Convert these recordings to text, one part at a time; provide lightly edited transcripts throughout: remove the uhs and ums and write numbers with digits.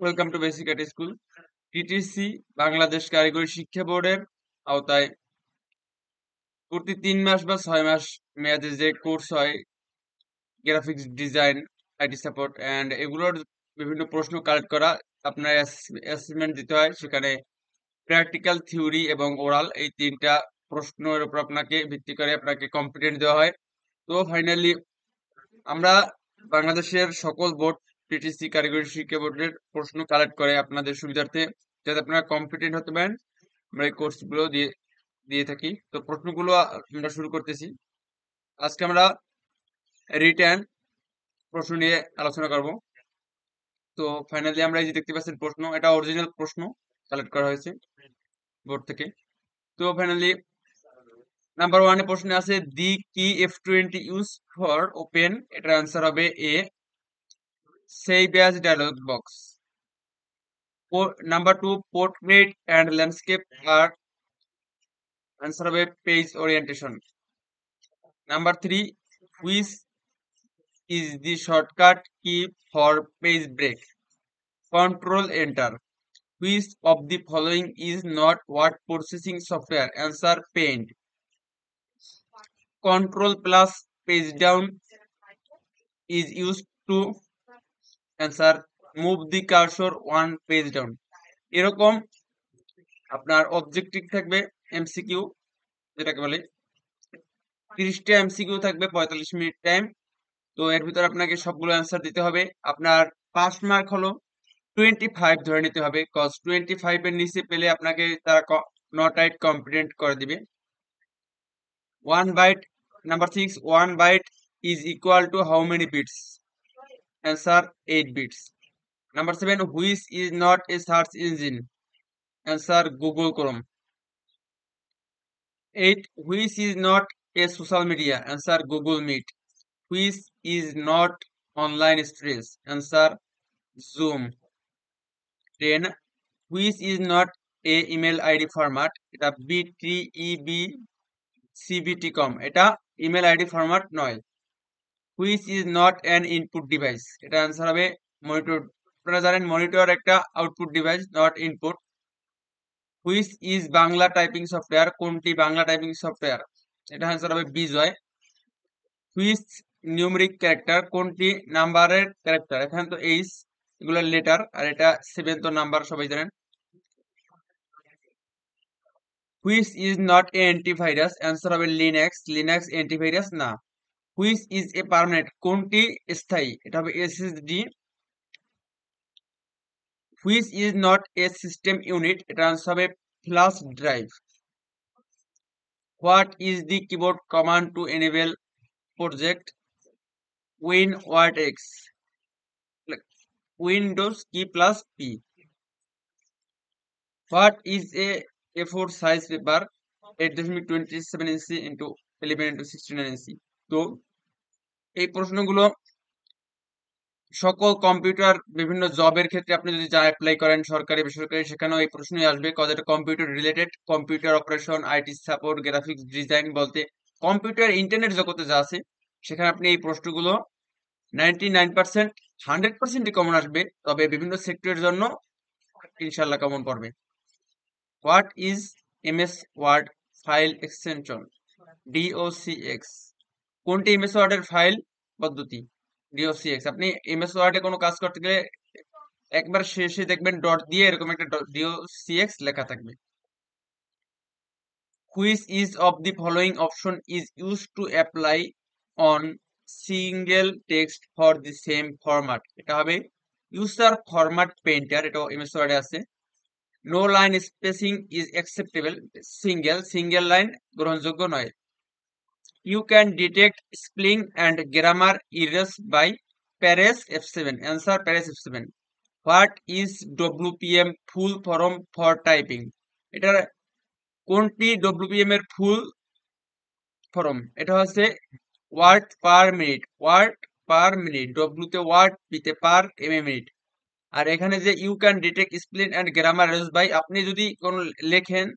Welcome to basic art school. TTC Bangladesh কারিগরি শিক্ষা বোর্ডের আওতায় প্রতি 3 মাস বা 6 মাস মেয়াদে যে কোর্স হয় graphics design, IT support and এগুলোর বিভিন্ন প্রশ্ন কালেক্ট করা, আপনার অ্যাসাইনমেন্ট দিতে হয়। সেখানে প্র্যাকটিক্যাল, থিওরি এবং ওরাল এই 3টা প্রশ্নের উপর আপনাকে ভিত্তি করে আপনাকে কম্পিটেন্ট দেওয়া হয়। তো ফাইনালি আমরা বাংলাদেশের সকল বোর্ড টিটিসি কারিগরি শিক্ষা বোর্ডের প্রশ্ন কালেক্ট করে আপনাদের সুবিধার্থে, যাতে আপনারা কম্পিটেন্ট হতে পারেন, আমরা এই কোর্সগুলো দিয়ে দিয়ে থাকি। তো প্রশ্নগুলো আমরা শুরু করতেছি। আজকে আমরা রিটেন প্রশ্ন নিয়ে আলোচনা করব। তো ফাইনালি আমরা এই যে দেখতে পাচ্ছেন প্রশ্ন, এটা অরিজিনাল প্রশ্ন কালেক্ট করা হয়েছে বোর্ড থেকে। তো ফাইনালি নাম্বার 1 প্রশ্নে আছে the key F20 use for open, এটার অ্যান্সার হবে এ সেই ব্যাজ dialog box. Number 2 portrait and landscape আর অ্যান্সার হবে page orientation. Number 3 which is the shortcut key for page break? Control enter. Which of the following is not word processing software? Answer Paint. Control plus page down is used to answer move the cursor one page down. এরকম আপনার objective থাকবে MCQ, যেটাকে বলে 30টা MCQ থাকবে, 45 minute time. তো এর ভিতর আপনাকে সবগুলো অ্যান্সার দিতে হবে। আপনার পাস মার্ক হলো 25 ধরে নিতে হবে, কজ 25 এর নিচে পেলে আপনাকে তারা নট রাইট কম্পিটেন্ট করে দিবে। 1 byte, number 6, 1 byte is equal to how many bits? Answer 8 bits. Number 7, which is not a search engine? Answer Google Chrome. 8, which is not a social media? Answer Google Meet. Which is not online stress? Answer Zoom. 10, which is not a email ID format? এটা BTEBCBTCOM, এটা email ID format নয়। Which is not an input device? এটা answer হবে monitor. আপনারা জানেন monitor একটা output device, not input. Which is Bangla typing software? কোনটি Bangla typing software? এটা অ্যান্সার হবে বিজয়। Which numeric character? কোনটি নাম্বারের ক্যারেক্টার? এখানে তো এইচ, এগুলো লেটার, আর এটা 7th নাম্বার, সবাই জানেন। Which is not a antivirus? Answer হবে লিনাক্স। লিনাক্স অ্যান্টিভাইরাস না। Which is a permanent? কোনটি স্থায়ী? এটা হবে SSD. Which is not a system unit? এটা আনসার হবে flash drive. What is the keyboard command two enable project WinWordX? Windows কি plus P. What is a A4 size paper? 8.27 inch into 11.69 ইঞ্চি। তো এই প্রশ্নগুলো সকল কম্পিউটার বিভিন্ন জবের ক্ষেত্রে আপনি যদি যা অ্যাপ্লাই করেন, সরকারি বেসরকারি, সেখানেও এই প্রশ্নই আসবে, কজ এটা computer related. Computer operation, IT support, graphics design বলতে কম্পিউটার ইন্টারনেট জগতে যা আছে, সেখানে আপনি এই প্রশ্নগুলো 99%, 100%ই কমন আসবে, তবে বিভিন্ন সেক্টরের জন্য ইনশাল্লাহ কমন পড়বে। What is MS Word file extension? DOCX। কোনটি এমএস ওয়ার্ডের ফাইল পদ্ধতি? DOCX। আপনি এমএস ওয়ার্ডে কোনো কাজ করতে গেলে একবার শেষে দেখবেন ডট দিয়ে এরকম একটা DOCX লেখা থাকবে। Which is of the following option is use to apply on single text for the same format? এটা হবে ইউজার ফরম্যাট পেইন্টার, এটা এমএস ওয়ার্ডে আছে। No line spacing is acceptable? Single line গ্রহণযোগ্য নয়। You can detect spelling and grammar errors by Pares F7. Answer Pares F7. What is WPM full form for typing? এটার কোনটি WPM এর ফুল form? এটা হচ্ছে word per minute. Word per minute, W তে word, P তে per, M এ minute. আর এখানে যে you can detect spelling and grammar errors by, আপনি যদি কোন লেখেন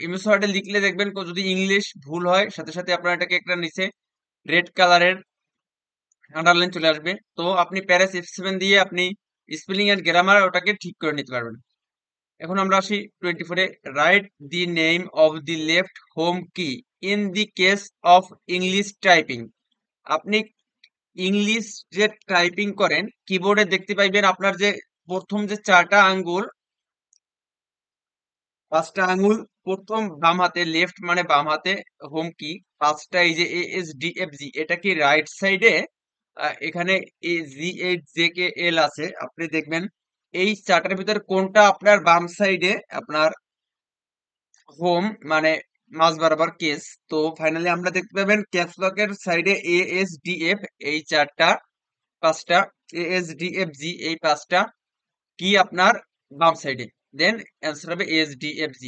এমএস ওয়ার্ডে লিখলে দেখবেন যদি ইংলিশ ভুল হয়, সাথে সাথে আপনার এটাকে একটা নিচে রেড কালারের আন্ডারলাইন চলে আসবে। তো আপনি প্যারেস F7 দিয়ে আপনি স্পেলিং এন্ড গ্রামার ওটাকে ঠিক করে নিতে পারবেন। এখন আমরা আসি 24-এ। Write the name of the left home key in the case of English typing. আপনি ইংলিশ যে টাইপিং করেন কিবোর্ডে দেখতে পাইবেন আপনার যে প্রথম যে 4টা আঙ্গুল, 5টা আঙ্গুল প্রথম বাম হাতে, লেফট মানে বাম হাতে হোম কি, 5টা এই যে ASDFG, এটা কি রাইট সাইডে এখানে AGHJKL আছে, আপনি দেখবেন এই 4টার ভিতরে কোনটা আপনার বাম সাইডে আপনার হোম মানে মাঝ বরাবর কেস। তো ফাইনালি আমরা দেখতে পাবেন ক্যাপসলকের সাইডে ASDF এই 4টা, 5টা ASDFG এই 5টা কি আপনার বাম সাইডে, দেন অ্যান্সার হবে ASDFG।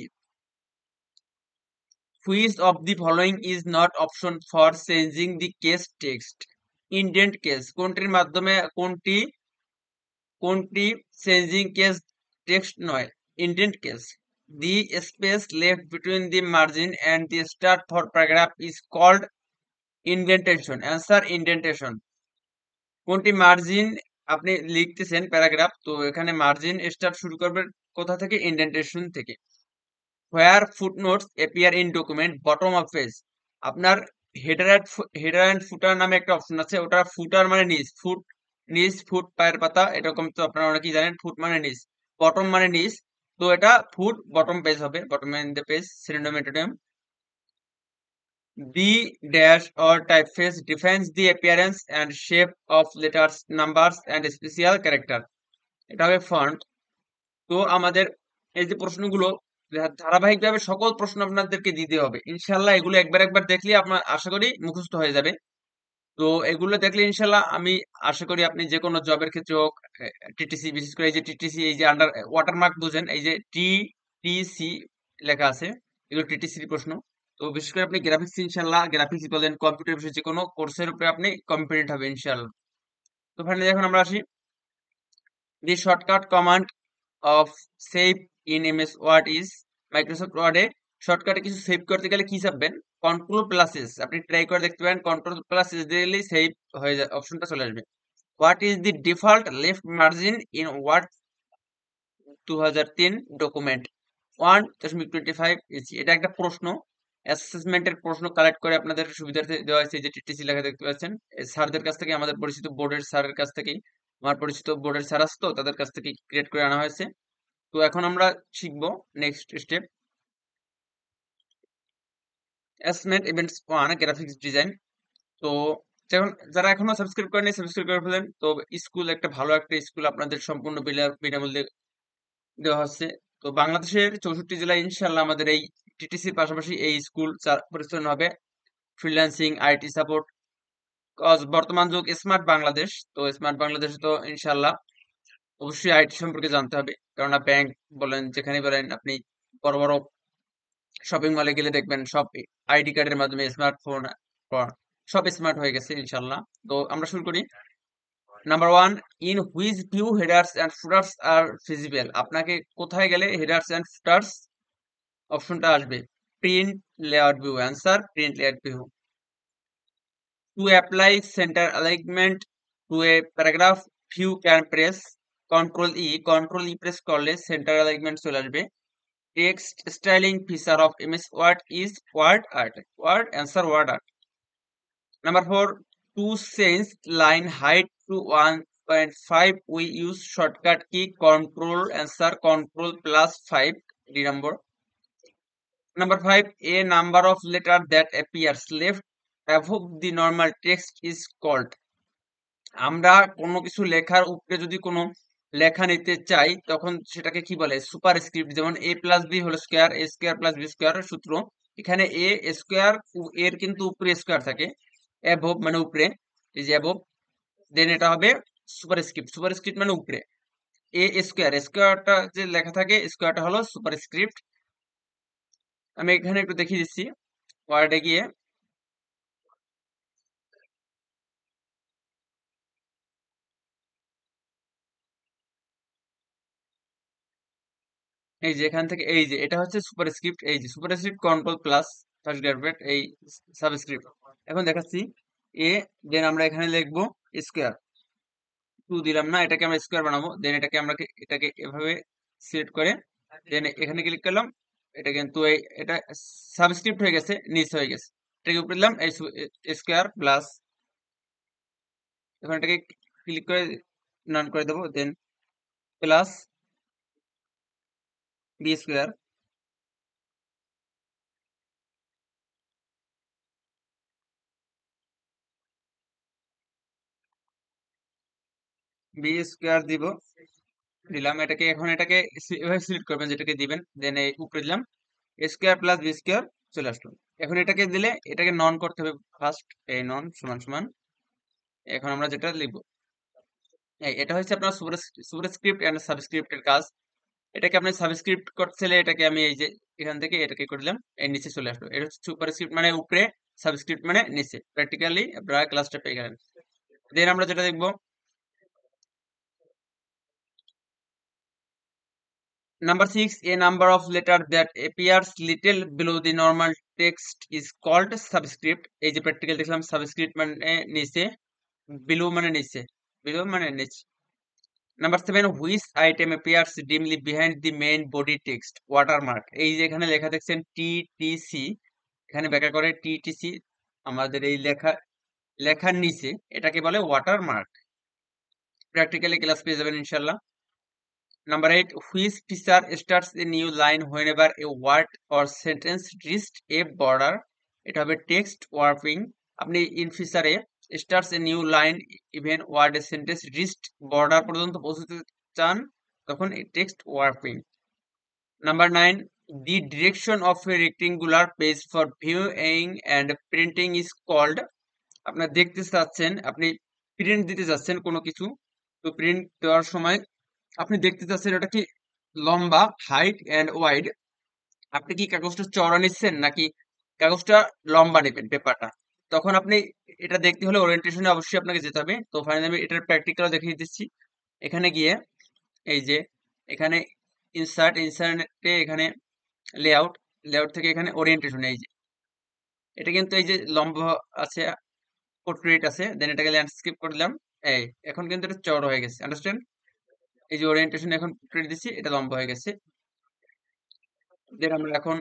Which of the following is not option for changing the case text? Indent case কোনটির মাধ্যমে কোনটি চেঞ্জিং কেস টেক্সট নয়? Indent case. The space left between the margin and the start for paragraph is called indentation. Answer indentation. কোনটি margin আপনি লিখতেছেন paragraph, তো এখানে margin start শুরু করবেন কোথা থেকে? ইন্ডেন্টেশন থেকে। Where footnotes appear in document bottom of page. আপনার হেডার এন্ড ফুটার নামে একটা অপশন আছে, ওটা ফুটার মানে নিচ, ফুট পায়ের পাতা এরকম, তো আপনারা অনেকেই জানেন ফুট মানে নিচ, বটম মানে নিচ, তো এটা ফুট বটম পেজ হবে, bottom in the page synonym antonym. The dash or typeface defines the appearance and shape of letters, numbers and special character. এটা হবে ফন্ট। তো আমাদের এই যে প্রশ্নগুলো ধারাবাহিকভাবে সকল প্রশ্ন আপনাদেরকে দিতে হবে ইনশাল্লাহ। এগুলো একবার দেখলে আপনার আশা করি মুখস্থ হয়ে যাবে। তো এগুলো দেখলে ইনশাল্লাহ আমি আশা করি আপনি যে কোনো জবের ক্ষেত্রে হোক, টিটিসি, বিশেষ করে এই যে টিটিসি, এই যে আন্ডার ওয়াটারমার্ক বুঝেন, এই যে TTC লেখা আছে, এগুলো টিটিসির প্রশ্ন। তো বিশেষ করে আপনি গ্রাফিক্স, ইনশাল্লাহ গ্রাফিক্স বলেন, কম্পিউটার বিষয়ে যে কোনো কোর্সের উপরে আপনি কম্পিটেন্ট হবে ইনশাল্লাহ। তো ফাইনালি এখন আমরা আসি, the shortcut command of save in MS Word is. Microsoft ওয়ার্ডে শর্টকাটে কিছু সেভ করতে গেলে কি চাপবেন? Control plus S. আপনি ট্রাই করে দেখতে পারেন, কন্ট্রোল প্লাস এস দিলেই সেভ হয়ে যায়, অপশনটা চলে আসবে। What is the default left margin in Word 2003 document 1.25 inch? এটা একটা প্রশ্ন, অ্যাসেসমেন্টের প্রশ্ন কালেক্ট করে আপনাদের সুবিধার্থে দেওয়া হয়েছে। যে টিটিসি লেখা দেখতে পাচ্ছেন, স্যারদের কাছ থেকে, আমাদের পরিচিত বোর্ডের স্যারের কাছ থেকেই, আমার পরিচিত বোর্ডের স্যার আছে তো তাদের কাছ থেকে ক্রিয়েট করে আনা হয়েছে। তো এখন আমরা শিখবো next step, assessment events 1 graphics design. তো যখন যারা এখনো সাবস্ক্রাইব করেনি সাবস্ক্রাইব করে ফেলেন। তো স্কুল একটা ভালো একটা স্কুল আপনাদের সম্পূর্ণ বিনামূল্যে দেওয়া হচ্ছে। তো বাংলাদেশের 64 জেলায় ইনশাল্লাহ আমাদের এই টিটিসির পাশাপাশি এই স্কুল পরিচালনা হবে। ফ্রিল্যান্সিং, আইটি সাপোর্ট, বর্তমান যুগ স্মার্ট বাংলাদেশ। তো স্মার্ট বাংলাদেশে তো ইনশাল্লাহ অবশ্যই আইটি সম্পর্কে জানতে হবে, কেননা ব্যাংক বলেন, যেখানে বলেন, আপনি বড় বড় শপিং মলে গেলে দেখবেন সব আইডি কার্ডের মাধ্যমে, স্মার্টফোন সব স্মার্ট হয়ে গেছে ইনশাল্লাহ। তো আমরা শুরু করি। Number 1, in which view headers and footers are visible. আপনাকে কোথায় গেলে হেডার্স অ্যান্ড ফুটার্স অপশনটা আসবে? Print layout view. Answer print layout view. To apply centre alignment to a paragraph, you can press control E press করলে centre alignment চলে আসবে। Text styling feature of MS Word is WordArt. Answer WordArt. Number 4, to change line height to 1.5 we use shortcut key control. Answer control plus 5. D number. Number 5, a number of letter that appears left above the normal text is called. আমরা কোনো কিছু লেখার উপরে যদি কোনো লেখা নিতে চাই তখন সেটাকে কি বলে? Superscript. যেমন a plus B whole square, a square plus B square সূত্র, এখানে a স্কোয়ার এর কিন্তু উপরে স্কোয়ার থাকে, অ্যাবভ মানে উপরে, এই যে অ্যাবভ, দেন এটা হবে সুপার স্ক্রিপ্ট। সুপার স্ক্রিপ্ট মানে উপরে। এ স্কোয়ার, স্কোয়ারটা যে লেখা থাকে স্কোয়ারটা হলো সুপার স্ক্রিপ্ট। আমি এখানে একটু দেখিয়ে দিচ্ছি ওয়ার্ডে গিয়ে। এই যে এখান থেকে, এই যে এটা হচ্ছে সুপার স্ক্রিপ্ট, এই যে superscript control plus first গ্রাফেট, এই সাবস্ক্রিপ্ট। এখন দেখাচ্ছি এ, দেন আমরা এখানে লিখবো স্কোয়ার। 2 দিলাম না, এটাকে আমরা স্কোয়ার বানাবো। দেন এটাকে এভাবে সিলেক্ট করে দেন এখানে ক্লিক করলাম। এটা কিন্তু এটা সাবস্ক্রিপ্ট হয়ে গেছে, নিচ হয়ে গেছে। এটাকে উপরে দিলাম স্কোয়ার প্লাস, এখন এটাকে ক্লিক করে নান করে দেবো। Then plus B square, B square দিলাম। এটাকে এভাবে সিলেক্ট করবেন যেটাকে দিবেন। দেন এই উপরে দিলাম স্কোয়ার প্লাস বি স্কোয়ার, চলে আসলো। এখন এটাকে দিলে এটাকে নন করতে হবে ফার্স্ট, এই নন সমান সমান। এখন আমরা যেটা লিখবো, এটা হচ্ছে আপনার সুপারস্ক্রিপ্ট এন্ড সাবস্ক্রিপ্টের কাজ। এটাকে আপনি সাবস্ক্রিপ্ট করছিলে, এটাকে আমি এই যে এখান থেকে এটাকে করলাম, এর নিচে চলে আসলো। এটা হচ্ছে সুপারস্ক্রিপ্ট মানে উপরে, সাবস্ক্রিপ্ট মানে নিচে। প্র্যাকটিক্যালি আপনারা ক্লাসটা পেয়ে গেলেন। দেন আমরা যেটা দেখবো, number 6, a number of letter that appears little below the normal text is called subscript. এই যে প্র্যাকটিক্যাল দেখলাম, সাবস্ক্রিপ্ট মানে নিচে, below মানে নিচে, below মানে নিচে। Number 7, which item appears dimly behind the main body text? Watermark. এই যে এখানে লেখা দেখছেন টিটিসি, এখানে ব্যাখ্যা করে টিটিসি আমাদের এই লেখার নিচে, এটাকে বলে ওয়াটারমার্ক। প্র্যাকটিক্যালি ক্লাস পেয়ে যাবেন ইনশাল্লাহ। Number 8, which feature starts a new line whenever a word or sentence reaches a border? এটা হবে টেক্সট ওয়ার্পিং। আপনি in ফিচারে starts a new line even word a sentence reached border পর্যন্ত পৌঁছতে চান, তখন text warping. Number 9, the direction of a rectangular page for viewing and printing is called. আপনার দেখতে চাচ্ছেন, আপনি প্রিন্ট দিতে যাচ্ছেন কোনো কিছু, তো প্রিন্ট দেওয়ার সময় আপনি দেখতে চাচ্ছেন এটা কি লম্বা, হাইট এন্ড ওয়াইড। আপনি কি কাগজটা চওড়া নিচ্ছেন নাকি কাগজটা লম্বা নেবেন পেপারটা, তখন আপনি এটা দেখতে হলে ওরিয়েন্টেশনে অবশ্যই আপনাকে যেতে হবে। তো ফাইনালি আমি এটার প্র্যাকটিক্যাল দেখিয়ে দিচ্ছি। এখানে গিয়ে এই যে এখানে ইনসার্টে এখানে লেআউট, লেআউট থেকে এখানে ওরিয়েন্টেশন, এই যে এটা কিন্তু এই যে লম্বা আছে, পোর্ট্রেট আছে, দেন এটাকে ল্যান্ডস্কেপ করলাম। এই এখন কিন্তু এটা চওড়া হয়ে গেছে, আন্ডারস্ট্যান্ড? এই যে ওরিয়েন্টেশন এখন পোর্ট্রেট দিচ্ছি, এটা লম্বা হয়ে গেছে। দেন আমরা এখন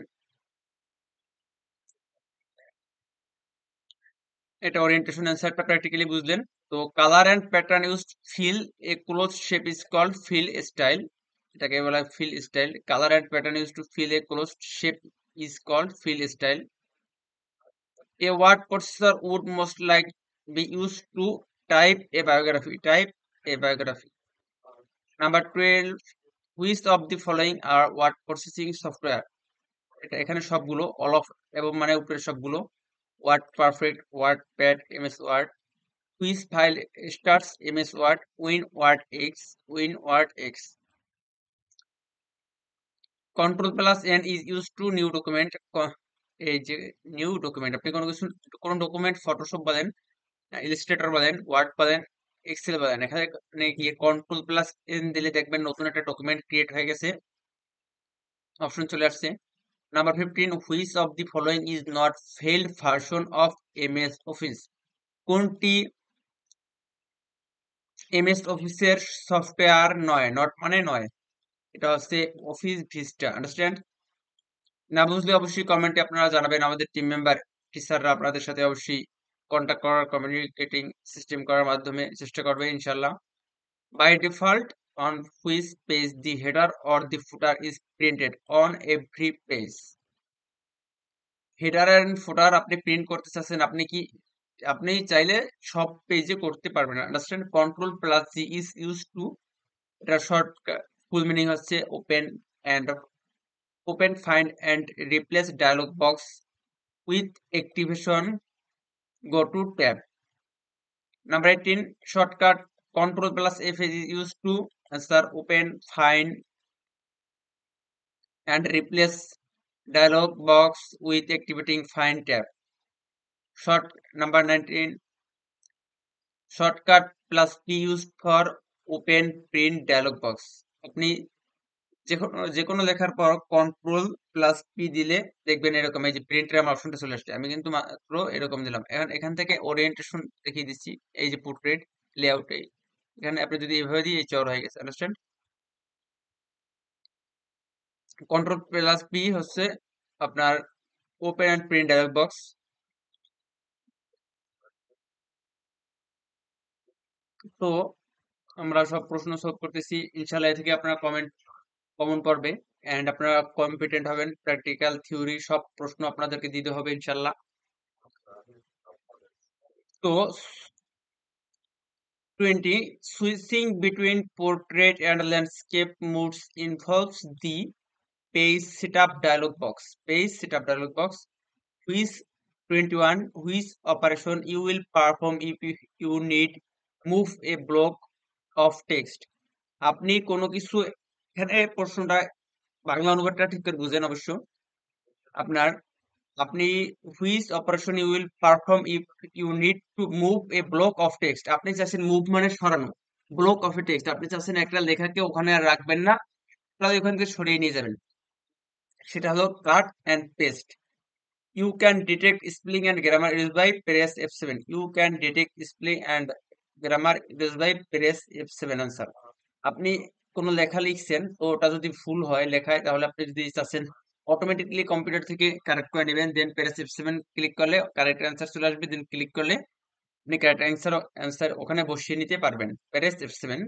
এটা ওরিয়েন্টেশন অ্যান্সারটা প্র্যাকটিক্যালি বুঝলেন। তো colour and pattern use fill a close shape is called fill style. এটাকে বলা হয় fill style. Colour and pattern use to fill a close shape is called fill style. A word processor would most like be used to type a biography. Type a biography. Number 12, which of the following are word processing software? এটা এখানে সবগুলো, all of এবং মানে উপরে সবগুলো, WordPerfect, WordPad, MS Word. Which file starts MS Word? WinWord X. Control plus N is use to new document. এই যে new document, আপনি কোনো ডকুমেন্ট, ফটোশপ বলেন, ইলাস্ট্রেটর বলেন, ওয়ার্ড বলেন, এক্সেল বলেন, এখানে গিয়ে কন্ট্রোল প্লাস এন দিলে দেখবেন নতুন একটা ডকুমেন্ট ক্রিয়েট হয়ে গেছে, অপশন চলে আসছে। Number 15, which of the following is not failed version of MS Office? কোনটি এমএস অফিসের সফটওয়্যার নয়? নট মানে নয়, এটা হচ্ছে অফিস ভিস্টা, আন্ডারস্ট্যান্ড? না বুঝলে অবশ্যই কমেন্টে আপনারা জানাবেন। আমাদের টিম মেম্বার টিচাররা আপনাদের সাথে অবশ্যই কন্ট্যাক্ট করার, কমিউনিকেটিং সিস্টেম করার মাধ্যমে চেষ্টা করবে ইনশাল্লাহ। By default, on which page the header or the footer is printed? On every page. Header and footer আপনি প্রিন্ট করতে চাচ্ছেন, আপনি চাইলে সব পেজে করতে পারবেন, understand? Control plus G is use to, এটা শর্ট ফুল মিনিং হচ্ছে open find and replace dialog box with activation, go to tab. Number 18, shortcut control plus F is use to answer open find and replace dialog box with activating find tab. Number 19, shortcut plus P used for open print dialog box. আপনি যে কোনো লেখার পর control plus P দিলে দেখবেন এরকম এই যে প্রিন্টের আমার অপশনটা চলে আসছে। আমি কিন্তু মাত্র এরকম দিলাম। এখান থেকে ওরিয়েন্টেশন দেখিয়ে দিচ্ছি, এই যে পোর্ট্রেট লেআউট, এখানে আপনি যদি এভাবে দিয়ে এই চওড়া হয়ে গেছে, আন্ডারস্ট্যান্ড। কন্ট্রোল প্লাস পি হচ্ছে আপনার open and print dialogue box. তো আমরা সব প্রশ্ন সলভ করতেছি ইনশাল্লাহ। এ থেকে আপনারা কমন পড়বে এন্ড আপনারা কম্পিটেন্ট হবেন। প্র্যাকটিক্যাল থিওরি সব প্রশ্ন আপনাদেরকে দিতে হবে ইনশাল্লাহ। তো 20 switching between portrait and landscape modes involves the page setup dialog box. Page setup dialog box. Which 21 which operation you will perform if you need move a block of text. আপনি কোনো কিছু, এখানে প্রশ্নটা বাংলা অনুবাদটা ঠিক করে বুঝেন অবশ্য। আপনার আপনি which operation you will perform if you need to move a block of text. আপনি চাচ্ছেন মুভ মানে সরানো, ব্লক অফ এ টেক্সট আপনি চাচ্ছেন একটা লেখাকে ওখানে আর রাখবেন না, তাহলে ওখান থেকে সরিয়ে নিয়ে যাবেন, সেটা হলো cut and paste. You can detect spelling and grammar use by press F7। You can detect spelling and grammar use by press F7 answer. আপনি কোনো লেখা লিখছেন, তো ওটা যদি ভুল হয় লেখায়, তাহলে আপনি যদি চাচ্ছেন অটোমেটিকলি কম্পিউটার থেকে কারেক্ট করে নেবেন, দেন প্রেস F7 ক্লিক করলে কারেক্ট অ্যান্সার চলে আসবে, দেন ক্লিক করলে আপনি কারেক্ট অ্যান্সার ওখানে বসিয়ে নিতে পারবেন। প্রেস F7,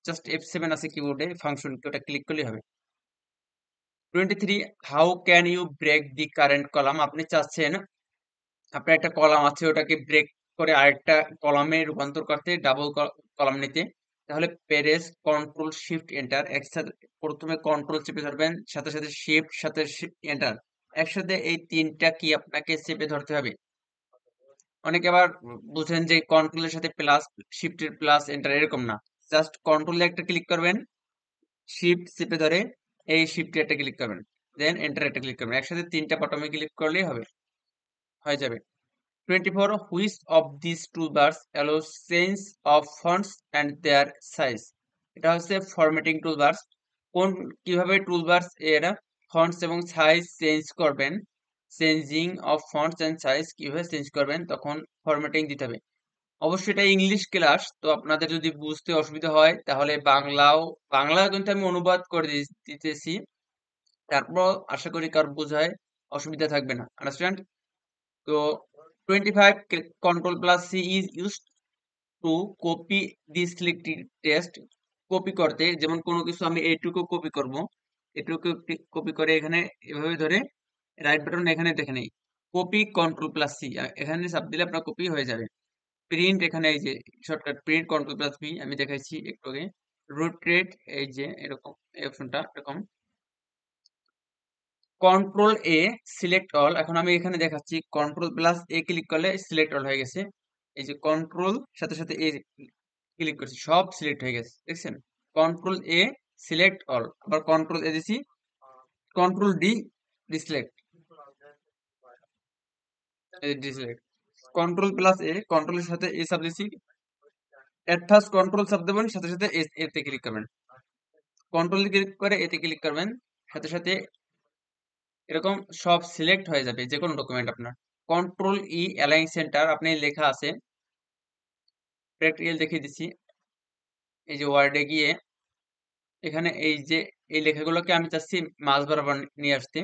জাস্ট F7 আছে কিবোর্ডে ফাংশন, ওটা ক্লিক করলেই হবে। 23 how can you break the current column. আপনি চাচ্ছেন আপনার একটা কলাম আছে ওটাকে ব্রেক করে আরেকটা কলামে রূপান্তর করতে, ডাবল কলাম নিতে, তাহলে প্রেস কন্ট্রোল শিফট এন্টার। একসাথে প্রথমে কন্ট্রোল চেপে ধরবেন, সাথে সাথে শিফট, সাথে এন্টার, একসাথে এই তিনটা কি আপনাকে চেপে ধরতে হবে। অনেকে আবার বুঝেন যে কন্ট্রোলের সাথে প্লাস, শিফটের প্লাস এন্টার এরকম না, জাস্ট কন্ট্রোলে একটা ক্লিক করবেন, শিফট চেপে ধরে এই শিফটে একটা ক্লিক করবেন, দেন এন্টার একটা ক্লিক করবেন, একসাথে তিনটা বাটনে ক্লিক করলেই হয়ে যাবে। 24 which of these toolbars allows change of fonts and their size। এটা হচ্ছে ফরম্যাটিং টুলবার্স। কিভাবে টুলবার্স এর ফন্টস এবং সাইজ চেঞ্জ করবেন, changing of fonts and size কিভাবে চেঞ্জ করবেন, তখন ফরম্যাটিং দিতে হবে। অবশ্যই এটা ইংলিশ ক্লাস, তো আপনাদের যদি বুঝতে অসুবিধা হয় তাহলে বাংলা কিন্তু আমি অনুবাদ করে দিতেছি, তারপর আশা করি কার বোঝায় অসুবিধা থাকবে না, আন্ডারস্ট্যান্ড। তো 25 control plus C is used to copy the selected text। Copy করতে, যেমন কোনো কিছু আমি এইটুকু কপি করব, এটুকু কপি করে এখানে এভাবে ধরে রাইট বাটন এখানে দেখে নেই, কপি কন্ট্রোল প্লাস সি, এখানে চাপ দিলে আপনার কপি হয়ে যাবে। প্রিন্ট, এখানে এই যে shortcut print control plus V আমি দেখাইছি একটু আগে। রোটেট, এই যে এরকম এই অপশনটা এরকম। কন্ট্রোল এ সিলেক্ট অল, এখন আমি এখানে দেখাচ্ছি কন্ট্রোল প্লাস এ ক্লিক করলে সিলেক্ট অল হয়ে গেছে। এই যে কন্ট্রোল সাথে সাথে এ ক্লিক করছি, সব সিলেক্ট হয়ে গেছে, দেখছেন। কন্ট্রোল এ সিলেক্ট অল, আবার কন্ট্রোল এ দিছি, control D deselect, deselect. Control plus A, কন্ট্রোলের সাথে এ চাপ দিছি, এট ফার্স্ট কন্ট্রোল চাপ দেবেন, সাথে সাথে এতে ক্লিক করবেন, কন্ট্রোল ক্লিক করে এতে ক্লিক করবেন, সাথে সাথে এরকম সব সিলেক্ট হয়ে যাবে যে কোনো ডকুমেন্ট আপনার। কন্ট্রোল ই অ্যালাইন সেন্টার, আপনি লেখা আছে প্র্যাকটিক্যাল দেখিয়ে দিচ্ছি। এই যে ওয়ার্ডে গিয়ে এখানে এই যে এই লেখাগুলোকে আমি চাচ্ছি মাঝ বরাবর নিয়ে আসতে,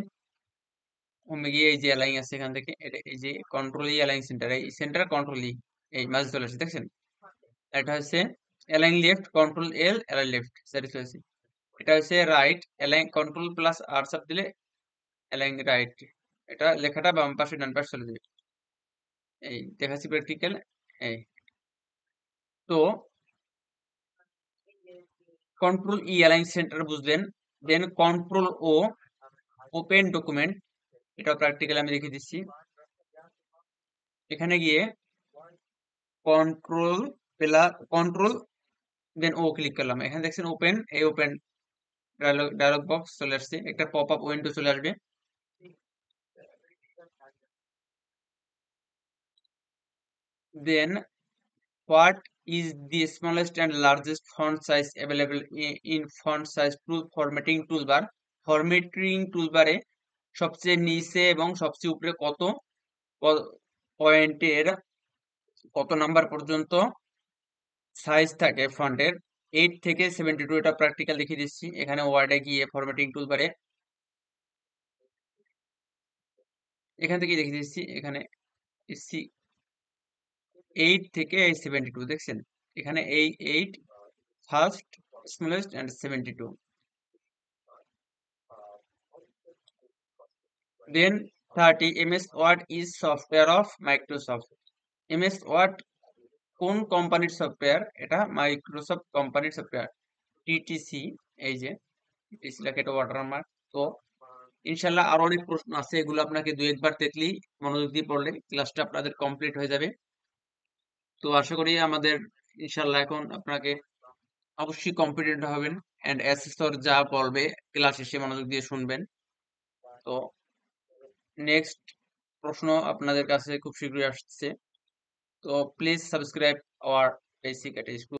হোমে গিয়ে এই যে অ্যালাইন আছে এখান থেকে, এটা এই যে কন্ট্রোল ই অ্যালাইন সেন্টার, এই সেন্টার কন্ট্রোল ই এই মাঝে চলে আসছে, দেখছেন। এটা হচ্ছে অ্যালাইন লেফট, কন্ট্রোল এল অ্যালাইন লেফট সারি চলে আসছে। এটা হচ্ছে রাইট, অ্যালাইন কন্ট্রোল প্লাস আর চাপ দিলে অ্যালাইন রাইট, এটা লেখাটা বাম পাশে ডান পাশে চলে যাবে। এই দেখাচ্ছি প্র্যাকটিক্যাল। এই তো কন্ট্রোল ই অ্যালাইন সেন্টার বুঝলেন, দেন কন্ট্রোল ও ওপেন ডকুমেন্ট, এটা প্র্যাকটিক্যাল আমি দেখিয়ে দিচ্ছি। এখানে গিয়ে কন্ট্রোল কন্ট্রোল দেন ও ক্লিক করলাম, এখানে দেখছেন ওপেন, এই ওপেন ডায়লগ বক্স চলে আসছে, একটা পপ আপ উইন্ডো চলে আসবে। Then what is the smallest and largest font size available in font size tool formatting toolbar. Formatting টুলবারে সবচেয়ে নিচে এবং সবচেয়ে উপরে কত পয়েন্টের কত নাম্বার পর্যন্ত সাইজ থাকে ফন্টের 8 থেকে 72, এটা প্র্যাকটিক্যাল দেখিয়ে দিচ্ছি। এখানে ওয়ার্ডে গিয়ে ফরম্যাটিং টুলবারে এখান থেকে দেখিয়ে দিচ্ছি। এখানে 8 থেকে 72 দেখছেন, এখানে এই 8 first smallest and 72, then 30 MS Word is software of Microsoft. MS Word কোন কোম্পানির সফটওয়্যার? এটা মাইক্রোসফট কোম্পানির সফটওয়্যার। টিটিসি, এই যে টিটিসি লেখা, এটা ওয়াটারমার্ক। তো ইনশাল্লাহ আরো অনেক প্রশ্ন আছে, এগুলো আপনাকে দু একবার দেখলেই, মনোযোগ দিয়ে পড়লে ক্লাসটা আপনাদের কমপ্লিট হয়ে যাবে। তো আশা করি আমাদের ইনশাল্লাহ এখন আপনাকে অবশ্যই কম্পিটেন্ট হবেন, এন্ড অ্যাসেসর যা বলবে ক্লাস শেষে মনোযোগ দিয়ে শুনবেন। তো নেক্সট প্রশ্ন আপনাদের কাছে খুব শীঘ্রই আসছে। তো please subscribe our basic school.